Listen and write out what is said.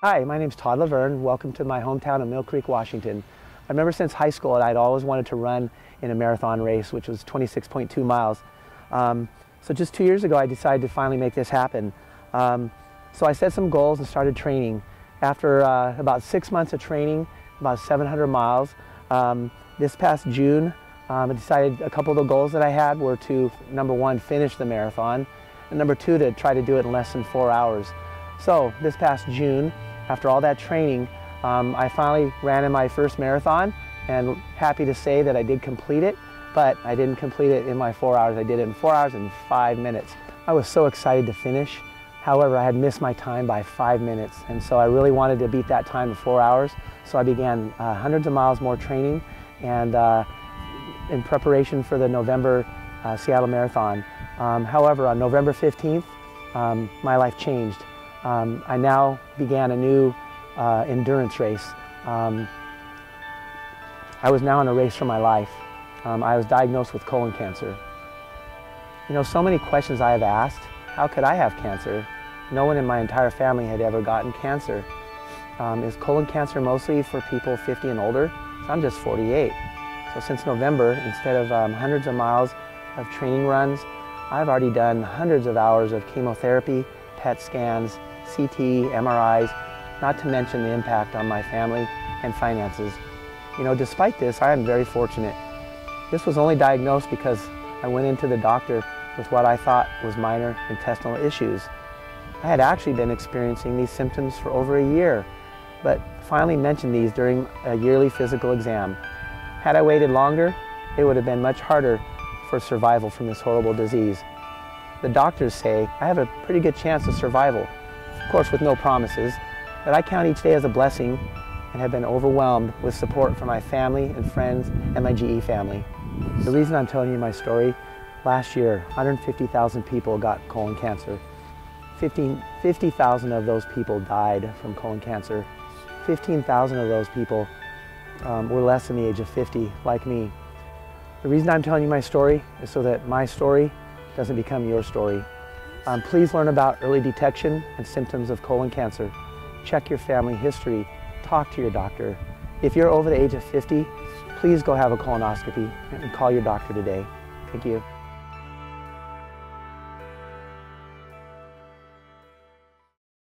Hi, my name's Todd Lovern. Welcome to my hometown of Mill Creek, Washington. I remember since high school I'd always wanted to run in a marathon race, which was 26.2 miles. So just 2 years ago I decided to finally make this happen. So I set some goals and started training. After about 6 months of training, about 700 miles, this past June I decided a couple of the goals that I had were to, number one, finish the marathon, and number two, to try to do it in less than 4 hours. So this past June, after all that training, I finally ran in my first marathon, and happy to say that I did complete it, but I didn't complete it in my 4 hours. I did it in 4 hours and 5 minutes. I was so excited to finish. However, I had missed my time by 5 minutes, and so I really wanted to beat that time of 4 hours. So I began hundreds of miles more training, and in preparation for the November Seattle Marathon. However, on November 15th, my life changed. I now began a new endurance race. I was now in a race for my life. I was diagnosed with colon cancer. You know, so many questions I have asked. How could I have cancer? No one in my entire family had ever gotten cancer. Is colon cancer mostly for people 50 and older? So I'm just 48. So since November, instead of hundreds of miles of training runs, I've already done hundreds of hours of chemotherapy, PET scans, CT, MRIs, not to mention the impact on my family and finances. You know, despite this, I am very fortunate. This was only diagnosed because I went into the doctor with what I thought was minor intestinal issues. I had actually been experiencing these symptoms for over a year, but finally mentioned these during a yearly physical exam. Had I waited longer, it would have been much harder for survival from this horrible disease. The doctors say I have a pretty good chance of survival, of course with no promises, but I count each day as a blessing and have been overwhelmed with support from my family and friends and my GE family. The reason I'm telling you my story, last year 150,000 people got colon cancer. 50,000 of those people died from colon cancer. 15,000 of those people were less than the age of 50, like me. The reason I'm telling you my story is so that my story doesn't become your story. Please learn about early detection and symptoms of colon cancer. Check your family history. Talk to your doctor. If you're over the age of 50, please go have a colonoscopy and call your doctor today. Thank you.